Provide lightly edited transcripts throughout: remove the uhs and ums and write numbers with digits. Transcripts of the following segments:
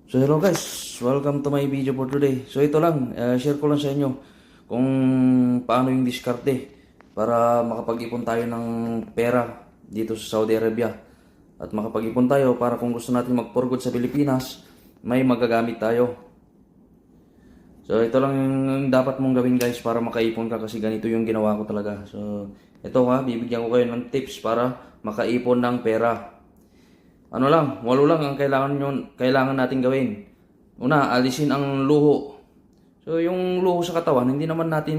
So hello guys, welcome to my video for today. So ito lang, share ko lang sa inyo kung paano yung diskarte para makapag-ipon tayo ng pera dito sa Saudi Arabia. At makapag-ipon tayo para kung gusto natin mag-for good sa Pilipinas, may magagamit tayo. So ito lang yung dapat mong gawin guys para makaipon ka kasi ganito yung ginawa ko talaga. So ito bibigyan ko kayo ng tips para makaipon ng pera. Ano lang, walo lang ang kailangan nating gawin. Una, alisin ang luho. So, yung luho sa katawan, hindi naman natin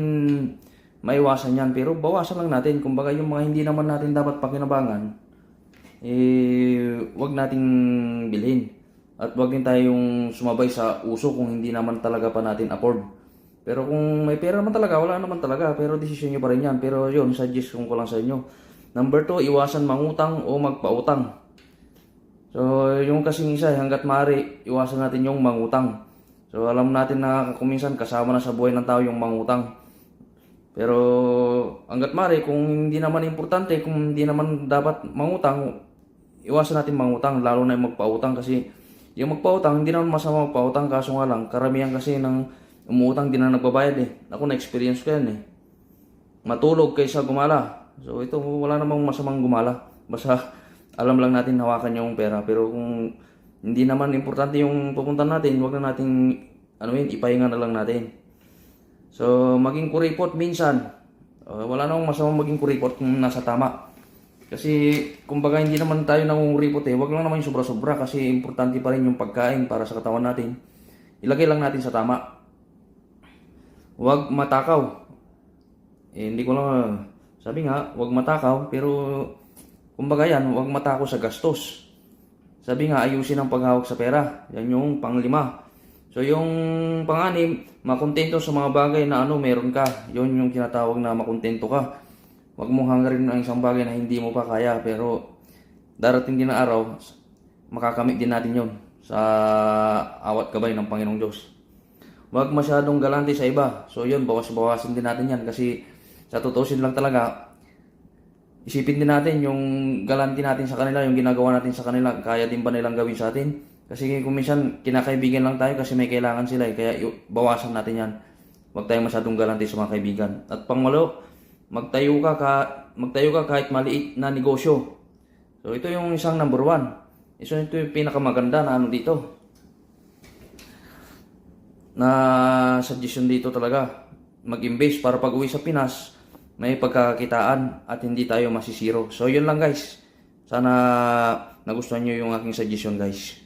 maiwasan yan. Pero bawasan lang natin. Kumbaga, yung mga hindi naman natin dapat pakinabangan, wag nating bilhin. At wag din tayong sumabay sa uso kung hindi naman talaga pa natin afford. Pero kung may pera naman talaga, wala naman talaga. Pero desisyon nyo pa rin yan. Pero yun, suggest ko lang sa inyo. Number 2, iwasan mangutang o magpautang. So, yung kasing isa, hanggat maaari, iwasan natin yung mangutang. So, alam natin na kuminsan kasama na sa buhay ng tao yung mangutang. Pero, hanggat maaari, kung hindi naman importante, kung hindi naman dapat mangutang, iwasan natin mangutang, lalo na yung magpautang kasi yung magpautang, hindi naman masama magpautang, kaso nga lang, karamihan kasi ng umuutang din na nagbabayad eh. Ako na-experience ko yan eh. Matulog kaysa gumala. So, ito, wala namang masamang gumala. Basta, alam lang natin hawakan yung pera. Pero kung hindi naman importante yung pupunta natin, huwag na nating ipahinga na lang natin. So, maging kuripot minsan. Wala namang masamang maging kuripot kung nasa tama. Kasi, kumbaga hindi naman tayo nangunguripot eh. Huwag lang naman yung sobra-sobra kasi importante pa rin yung pagkain para sa katawan natin. Ilagay lang natin sa tama. Huwag matakaw. Hindi ko lang, sabi nga, huwag matakaw, pero kumbaga yan, huwag matako sa gastos. Sabi nga, ayusin ang paghawak sa pera. Yan yung panglima. So yung panganim, makontento sa mga bagay na meron ka. Yun yung tinatawag na makontento ka. Huwag mong hangarin ang isang bagay na hindi mo pa kaya. Pero darating din na araw, makakamit din natin yun sa awat gabay ng Panginoong Diyos. Huwag masyadong galante sa iba. So yun, bawas-bawasin din natin yan. Kasi sa tutusin lang talaga, isipin din natin yung galanti natin sa kanila, yung ginagawa natin sa kanila, kaya din ba nilang gawin sa atin? Kasi kung minsan kinakaibigan lang tayo kasi may kailangan sila kaya bawasan natin yan. Huwag tayong masyadong galanti sa mga kaibigan. At pangwalo, magtayo ka kahit maliit na negosyo. So ito yung isang number 1. Ito yung pinakamaganda na dito. Na suggestion dito talaga. Mag-invest para pag-uwi sa Pinas, may pagkakakitaan at hindi tayo masisiro. So yun lang guys. Sana nagustuhan nyo yung aking suggestion guys.